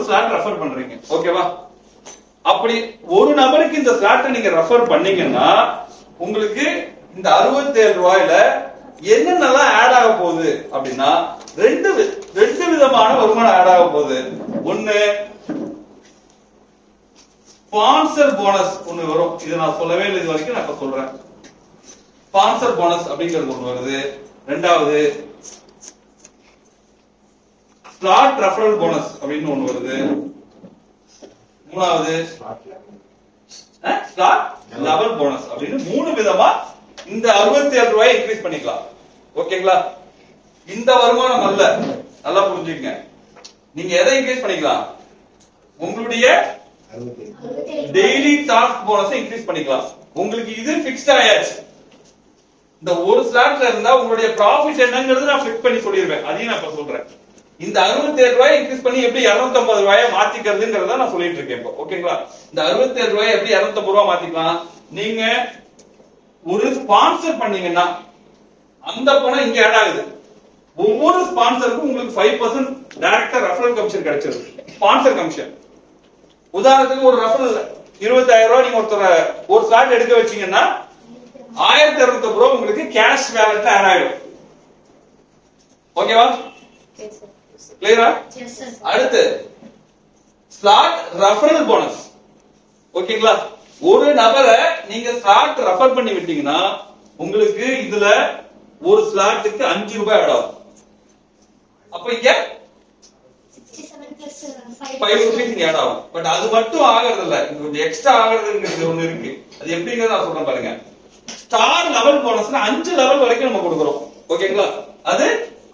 Slot refer பண்றீங்க. ஓகேவா? அப்படி ஒரு நபருக்கு இந்த ஸ்லாட்டை நீங்க ரெஃபர் பண்ணீங்கன்னா உங்களுக்கு இந்த 67 ரூபாயில என்னென்னலாம் ஆட் ஆக போகுது அப்படின்னா ரெண்டு விதமான வருமானம் ஆட் ஆக போகுது. ஒன்னு ஸ்பான்சர் போனஸ் ஒன்னு வரும். இது நான் சொல்லவே இல்லை இது வரைக்கும், நான் இப்ப சொல்றேன். ஸ்பான்சர் போனஸ் அப்படிங்கிறது ஒண்ணு வருது. ரெண்டாவது ஸ்லாட் ரெஃபரல் போனஸ் அப்படின்னு ஒண்ணு வருது. மூணாவது ஸ்லாட் லெவல் போனஸ் அப்படின்னு 3 விதமா இந்த 67 ரூபாயை இன்க்ரீஸ் பண்ணிக்கலாம். ஓகேங்களா? இந்த வருமானம் அல்ல, நல்லா புரிஞ்சுக்கங்க. நீங்க எதை இன்க்ரீஸ் பண்ணிக்கலாம்? உங்களுடைய டெய்லி டாஸ்க் போனஸ் இன்க்ரீஸ் பண்ணிக்கலாம். உங்களுக்கு இது பிக்ஸ்ட் ஆயாச்சு. இந்த ஒரு ஸ்லாட்ல இருந்தா உங்களுடைய ப்ராஃபிட் என்னங்கிறது நான் ஃபிக்ஸ் பண்ணி சொல்லிடுவேன். அதையும் நான் இப்ப சொல்றேன். இந்த 67 ரூபாய் இன்க்ரீஸ் பண்ணி எப்படி 250 ரூபாயை மாத்திக்கிறதுங்கிறத நான் சொல்லிட்டு இருக்கேன் இப்போ. ஓகேங்களா? இந்த 67 ரூபாய் எப்படி 250 ரூபாய் மாத்திக்கலாம்? நீங்க ஒரு ஸ்பான்சர் பண்ணீங்கன்னா அந்த பணம் இங்க ஆட் ஆகுது. ஒவ்வொரு ஸ்பான்சருக்கும் உங்களுக்கு 5% டைரக்டா ரெஃபரல் கமிஷன் கிடைச்சிருது. Sponsor commission. உதாரணத்துக்கு ஒரு ரெஃபரல் 25000 ரூபாய் நீங்க ஒரு ஸ்லாட் எடுக்க வச்சீங்கன்னா 1250 ரூபாய் உங்களுக்கு கேஷ் வேலட்ல ஆட் ஆயிடும். ஓகேவா? கிளியரா? அடுத்து ஸ்லாட் ரெஃபரல் போனஸ். ஓகேங்களா? ஒரு நபரை நீங்க ஸ்லாட் ரெஃபர் பண்ணி விட்டீங்கன்னா உங்களுக்கு இதுல ஒரு ஸ்லாட்டுக்கு 5 ரூபாய் ஆட் ஆகும். அப்ப இங்க 5 rupees இங்க ஆட் ஆகும். பட் அது மட்டும் ஆகிறது இல்ல, கொஞ்சம் எக்ஸ்ட்ரா ஆகிறதுங்கிறது ஒண்ணு இருக்கு. அது எப்படிங்கறத நான் சொல்றேன் பாருங்க. ஸ்டார் லெவல் போனஸ்னா 5 லெவல் வரைக்கும் நம்ம கொடுக்கிறோம். ஓகேங்களா?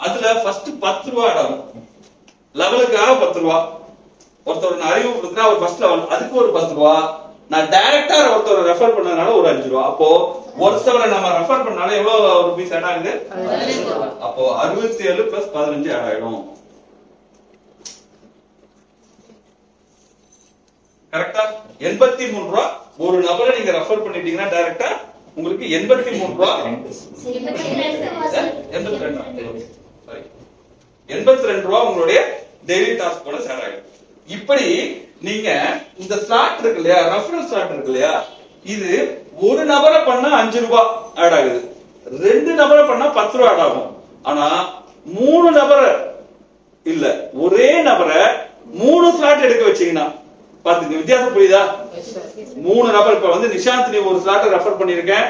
அதுல ஃபர்ஸ்ட் 10 ரூபாய் ஆட் ஆகும். லெவலுக்காக 10 ரூபாய். ஒருத்தர் நான் அறிவு கொடுத்தா ஒரு ஃபர்ஸ்ட் லெவல், அதுக்கு ஒரு 10 ரூபாய். நான் டைரக்டா ஒருத்தர் ரெஃபர் பண்ணதுனால ஒரு 5 ரூபாய். அப்போ ஒருத்தவரை நம்ம ரெஃபர் பண்ணால எவ்வளவு ரூபீஸ் ஆட் ஆகுது? அப்போ 67 பிளஸ் 15 ஆட் ஆயிடும். கரெக்டா? 83 ரூபாய். ஒரு நபரை நீங்க ரெஃபர் பண்ணிட்டீங்கன்னா டைரக்டா உங்களுக்கு 83 ரூபாய். 82 ரூபாய் உங்களுடைய டெய்லி டாஸ்க் போனஸ் ஆட் ஆயிடும். இப்படி நீங்க இந்த ஸ்லாட் இருக்கு இல்லையா, ரெஃபரல் ஸ்லாட் இருக்கு இல்லையா, இது ஒரு நபரை பண்ணா 5 ரூபாய் ஆட் ஆகுது. 2 நபரை பண்ணா 10 ரூபாய் ஆட் ஆகும். ஆனா 3 நபரை இல்ல, ஒரே நபரை 3 ஸ்லாட் எடுக்க வச்சீங்கன்னா பாத்துங்க, வித்தியாசம் புரியுதா? 3 நபர். இப்ப வந்து நிஷாந்த் நீ ஒரு ஸ்லாட் ரெஃபர் பண்ணிருக்கேன்,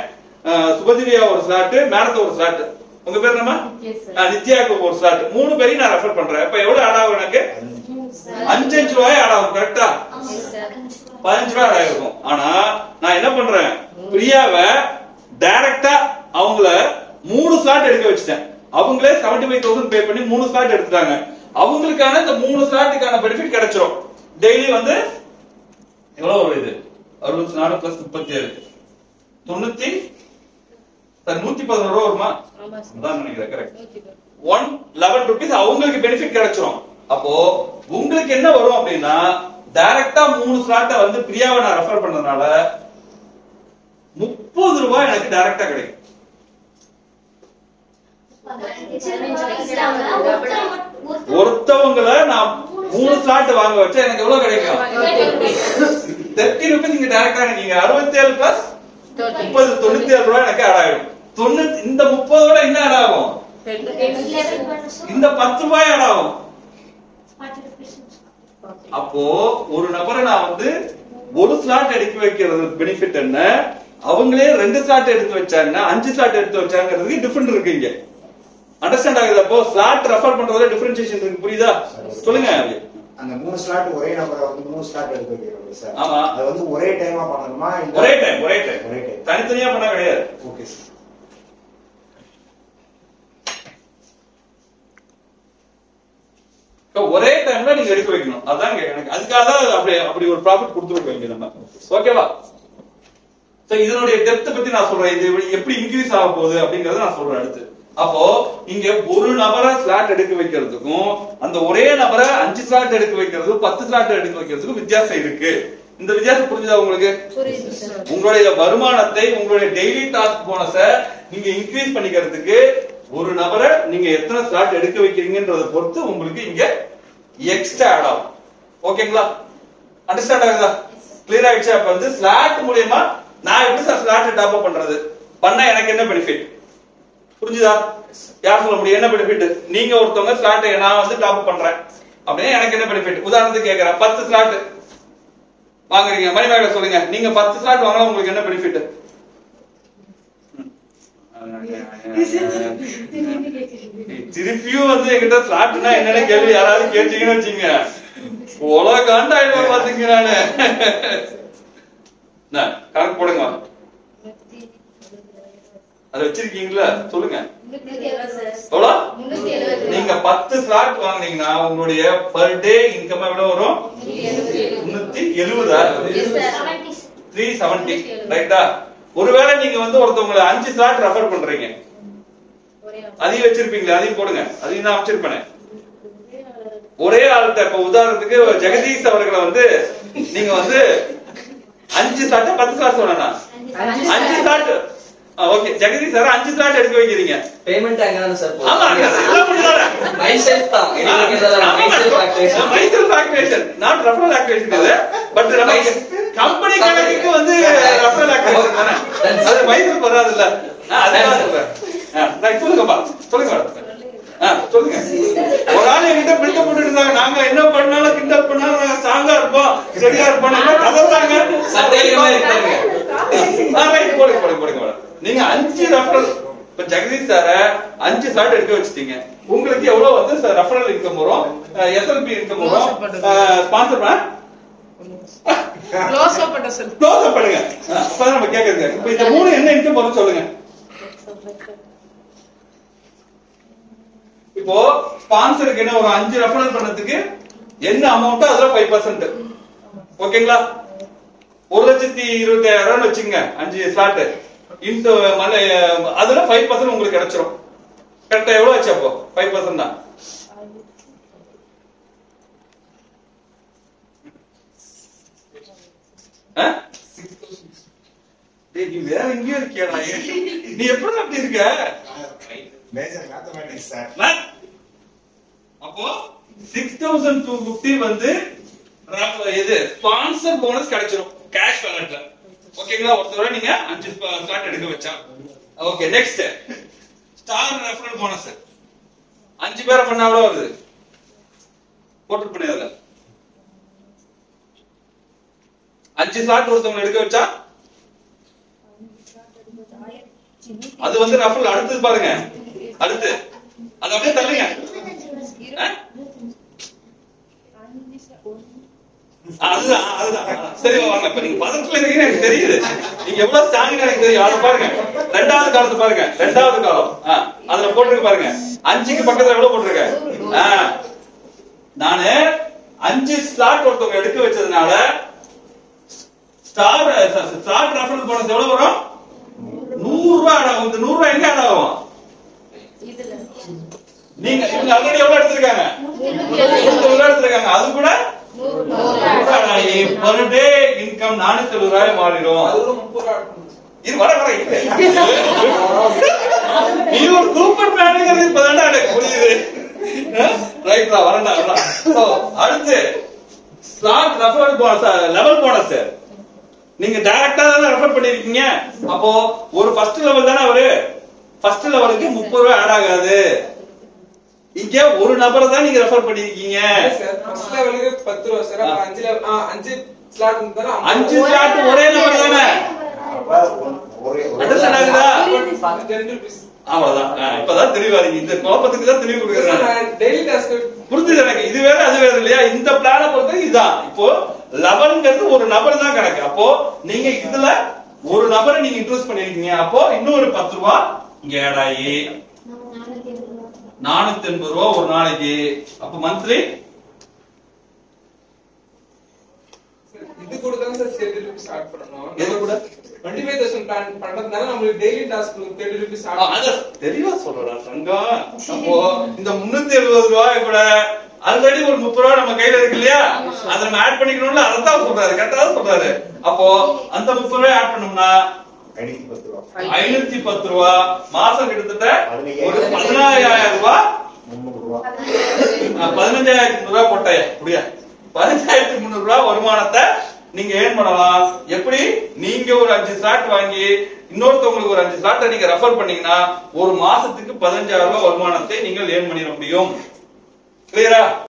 சுபதிவியா ஒரு ஸ்லாட், மேரத்த ஒரு ஸ்லாட், உங்க பேர் நம்ம நித்யாக்கு ஒரு ஸ்லாட், 3 பேரையும் நான் ரெஃபர் பண்றேன். இப்ப எவ்வளவு ஆட் ஆகும்? எனக்கு 5 ரூபாய் ஆட் ஆகும். கரெக்டா? 15 ரூபாய் ஆட் ஆகும். ஆனா நான் என்ன பண்றேன்? பிரியாவை டைரக்டா அவங்கள 3 ஸ்லாட் எடுக்க வச்சிட்டேன். அவங்களே 75,000 பே பண்ணி 3 ஸ்லாட் எடுத்துட்டாங்க. அவங்களுக்கான இந்த 3 ஸ்லாட்டுக்கான பெனிஃபிட் கிடைச்சிரும். டெய்லி வந்து எவ்வளவு வருது? 64 பிளஸ் 37 111 ரூபாய் வருமா? அதான் நினைக்கிறேன். கரெக்ட். 111 rupees அவங்களுக்கு பெனிஃபிட் கிடைச்சிரும். அப்போ உங்களுக்கு என்ன வரும் அப்படின்னா டைரக்டா 3 ஸ்லாட்டை வந்து பிரியாவை நான் ரெஃபர் பண்ணதுனால 30 ரூபாய் எனக்கு டைரக்டா கிடைக்கும். ஒருத்தவங்கள நான் 3 ஸ்லாட் வாங்க வச்சா எனக்கு எவ்வளவு கிடைக்கும்? 30 rupees இங்க டைரக்டா. நீங்க 67 பிளஸ் 30 97 ரூபாய் எனக்கு ஆட் ஆயிடும். இந்த 30 என்ன ஆட் ஆகும்? இந்த 10 ரூபாய் ஆட் ஆகும். அப்போ ஒரு நபரை நான் வந்து ஒரு ஸ்லாட் எடுக்க வைக்கிறது பெனிஃபிட் என்ன, அவங்களே 2 ஸ்லாட் எடுத்து வச்சாங்கன்னா 5 ஸ்லாட் எடுத்து வச்சாங்கிறதுக்கு டிஃபரெண்ட் இருக்கு. இங்க அண்டர்ஸ்டாண்ட் ஆகுது? அப்போ ஸ்லாட் ரெஃபர் பண்றதுல டிஃபரன்ஷியேஷன் இருக்கு. புரியுதா? சொல்லுங்க. அந்த 3 ஸ்லாட் ஒரே நம்பரை வந்து 3 ஸ்லாட் எடுத்து வைக்கிறோம் சார். ஆமா. அது வந்து ஒரே டைமா பண்ணணுமா? ஒரே டைம் தனித்தனியா பண்ண கிடையாது. Okay sir. ஒரே டைம்ல நீங்க எடுக்க வைக்கணும். அதான் எனக்கு அதுக்காக அப்படி ஒரு ப்ராஃபிட் கொடுத்துருக்க வேண்டிய நம்ம. ஓகேவா? சோ இதனுடைய டெப்த் பத்தி நான் சொல்றேன். இது எப்படி இன்க்ரீஸ் ஆக போகுது அப்படிங்கறத நான் சொல்றேன் அடுத்து. அப்போ இங்க ஒரு நபரை ஸ்லாட் எடுக்க வைக்கிறதுக்கும் அந்த ஒரே நபரை 5 ஸ்லாட் எடுக்க வைக்கிறதுக்கும் 10 ஸ்லாட் எடுக்க வைக்கிறதுக்கும் வித்தியாசம் இருக்கு. இந்த வித்தியாசம் புரிஞ்சுதா உங்களுக்கு? உங்களுடைய வருமானத்தை, உங்களுடைய டெய்லி டாஸ்க் போனஸை நீங்க இன்க்ரீஸ் பண்ணிக்கிறதுக்கு ஒரு நபரை நீங்க எத்தனை ஸ்லாட் எடுக்க வைக்கிறீங்கன்றத பொறுத்து உங்களுக்கு இங்க எக்ஸ்ட்ரா ஆட் ஆகும். ஓகேங்களா? அண்டர்ஸ்டாண்ட் ஆகுதா? கிளியர் ஆயிடுச்சு. அப்ப வந்து ஸ்லாட் மூலமா நான் எப்படி சார் ஸ்லாட் டாப் அப் பண்றது? பண்ணா எனக்கு என்ன பெனிஃபிட்? புரிஞ்சுதா? யார் சொல்ல முடியும் என்ன பெனிஃபிட்? நீங்க ஒருத்தவங்க ஸ்லாட் நான் வந்து டாப் அப் பண்றேன் அப்படியே எனக்கு என்ன பெனிஃபிட்? உதாரணத்துக்கு கேக்குறேன், 10 ஸ்லாட் வாங்குறீங்க, மணிமேகலை சொல்லுங்க, நீங்க 10 ஸ்லாட் வாங்கினா உங்களுக்கு என்ன பெனிஃபிட்? திருப்பியும் வந்து என்கிட்ட ஸ்லாட்னா என்னன்னு கேள்வி யாராவது கேட்டீங்கன்னு வச்சுங்க, போல காண்டாயிடுவேன் பாத்துங்க. நானு கணக்கு போடுங்க, அதை வச்சிருக்கீங்களா? சொல்லுங்க. எவ்வளோ? நீங்க 10 ஸ்லாட் வாங்குனீங்கன்னா உங்களுடைய பர் டே இன்கம் எவ்வளவு வரும்? 370. 370 ரைட்டா? ஒருவேளை நீங்க வந்து ஒருத்தவங்களை 5 ஸ்லாட் ரெஃபர் பண்றீங்க, அதையும் வச்சிருப்பீங்களா? அதையும் போடுங்க, அதையும் நான் அமைச்சிருப்பேன். ஒரே ஆள்கிட்ட இப்ப உதாரணத்துக்கு ஜெகதீஷ் அவர்களை வந்து நீங்க வந்து 5 ஸ்லாட் 10 ஸ்லாட் சொன்னா 5 slot okay, Jagadish sir 5 slot எடுக்க வைக்கிறீங்க. பேமெண்ட் அங்கதானே சார் போகுது? ஆமா, எல்லாம் முடியல. மைசெல்ஃப் தான் எனக்கு இதெல்லாம் myself activation, myself activation not referral activation இது. பட் நம்ம கம்பெனி கணக்குக்கு வந்து ரெஃபரல் ஆக்டிவேஷன் தானே, அது மைசெல்ஃப் வராது இல்ல. அதான் சொல்றேன். நான் சொல்லுங்கப்பா, சொல்லுங்க மேடம். சொல்லுங்க. ஒரு ஆள் என்கிட்ட பில்டப் போட்டுட்டு இருந்தாங்க, நாங்க என்ன பண்ணாலும் கிண்டப் பண்ணாலும் நாங்க ஸ்ட்ராங்கா இருப்போம், ஸ்டெடியா இருப்போம், கதறாங்க. சந்தேகமா இருக்காங்க. ரைட், போடுங்க போடுங்க போடுங்க மேடம். நீங்க 5 ரெஃபரல், இப்ப ஜெகதீஷ் சார 5 ஸ்லாட் எடுக்க வச்சிட்டீங்க, உங்களுக்கு எவ்வளவு வந்து ரெஃபரல் இன்கம் வரும், எஸ்எல்பி இன்கம் வரும், ஸ்பான்சர் பண்ண க்ளோஸ் அப் பண்ணுங்க. அப்பதான் நம்ம கேக்குறதுங்க. இப்ப இந்த 3 என்ன இன்கம் வரும் சொல்லுங்க. இப்போ ஸ்பான்சருக்கு என்ன ஒரு 5 ரெஃபரல் பண்ணதுக்கு என்ன அமௌண்ட், அதுல 5%. ஓகேங்களா? 1,25,000 வச்சுங்க 5 ஸ்லாட் இன்டு அதுல 5% உங்களுக்கு கிடைச்சிரும். கரெக்டா எவ்வளவு ஆச்சு அப்போ? 5% தான். நீ வேற எங்கேயோ இருக்கியாடா? நீ எப்படி அப்படி இருக்க? Major mathematics sir. அப்போ 6,250 வந்து இது ஸ்பான்சர் போனஸ் கிடைச்சிரும் கேஷ் வாலெட்ல. ஓகேங்களா? ஒருத்தர நீங்க 5 ஸ்லாட் எடுக்க வச்சா. Okay, next star referral bonus 5 பேரை பண்ணா எவ்வளவு வருது? போட்டு பண்ணியதுல 5 ஸ்லாட் ஒருத்தவங்க எடுக்க வச்சா அது வந்து ரெஃபரல். அடுத்து பாருங்க, அடுத்து அது அப்படியே தள்ளுங்க. அதுதான் சரி வாங்க. இப்ப நீங்க பதத்துல இருக்கீங்க எனக்கு தெரியுது, நீங்க எவ்வளவு ஸ்ட்ராங் எனக்கு தெரியும். அதை பாருங்க, 2வது காலத்து பாருங்க, 2வது காலம் அதுல போட்டுருக்கு பாருங்க. 5க்கு பக்கத்துல எவ்வளவு போட்டிருக்க? நானு 5 ஸ்லாட் ஒருத்தவங்க எடுக்க வச்சதுனால ஸ்லாட் ரெஃபரல் போனஸ் எவ்வளவு வரும்? 100 ரூபாய் ஆட் ஆகும். இந்த 100 ரூபாய் எங்க ஆட் ஆகும்? நீங்க ஆல்ரெடி எவ்வளவு எடுத்திருக்காங்க? 300 எடுத்திருக்காங்க. அது கூட per day income 470 ரூபாய் மாறிடும். இது வர இது நீ ஒரு சூப்பர் மேனேஜர் இப்பதான்டா எனக்கு புரியுது. ரைட்டா, வரண்டா. சோ அடுத்து slot referral bonus, level bonus. நீங்க டைரக்டா தான ரெஃபர் பண்ணிருக்கீங்க. அப்போ ஒரு ஃபர்ஸ்ட் லெவல் தானே அவரு, ஃபர்ஸ்ட் லெவலுக்கு 30 ரூபாய் ஆட் ஆகாது. இங்க ஒரு நபரை தான் நீங்க ரெஃபர் பண்ணிருக்கீங்க. ஃபர்ஸ்ட் லெவலுக்கு 10 ரூபாய் சார். 5 ஸ்லாட் இருந்தா 5 ஸ்லாட் ஒரே நபர் தானே. அண்டர்ஸ்டாண்ட் ஆகுதா? 10 ரூபாய் அவ்வளவுதான். இப்பதான் தெளிவா இருக்கு. இந்த குழப்பத்துக்கு தான் தெளிவு கொடுக்குறேன். டெய்லி டாஸ்க் புரிஞ்சுது எனக்கு. இது வேற அது வேற இல்லையா? இந்த பிளான பொறுத்த இதுதான். இப்போ லெவல்ங்கிறது ஒரு நபர் தான் கணக்கு. அப்போ நீங்க இதுல ஒரு நபரை நீங்க இன்ட்ரோஸ் பண்ணிருக்கீங்க. அப்போ இன்னொரு 10 ரூபாய் இங்க ஆட் ஆகி 480 ரூபாய் ஒரு நாளைக்கு. அப்ப மந்த்லி இது கூட தான் சார் 30 ரூபாய் ஸ்டார்ட் பண்ணனும். எது கூட 25,000 பிளான் பண்றதுனால நமக்கு டெய்லி டாஸ்க் 30 ரூபாய் ஸ்டார்ட். அத தெளிவா சொல்றா சங்கம். அப்போ இந்த 370 ரூபாய் கூட ஆல்ரெடி ஒரு 30 ரூபாய் நம்ம கையில இருக்கு இல்லையா, அத நம்ம ஆட் பண்ணிக்கணும்ல. அதான் சொல்றாரு, கரெக்டா தான் சொல்றாரு. அப்போ அந்த 30 ரூபாய் ஆட் பண்ணோம்னா 510 ரூபாய் மாசம் கிட்டத்தட்ட ஒரு 15,000 ரூபாய் 15,000 ரூபாய் போட்டாயா புரியா? 15,300 ரூபாய் வருமானத்தை நீங்க ஏர்ன் பண்ணலாம். எப்படி? நீங்க ஒரு 5 ஸ்லாட் வாங்கி இன்னொருத்தவங்களுக்கு ஒரு 5 ஸ்லாட்டை நீங்க ரெஃபர் பண்ணீங்கன்னா ஒரு மாசத்துக்கு 15,000 ரூபாய் வருமானத்தை நீங்கள் ஏர்ன் பண்ணிட முடியும். கிளியரா?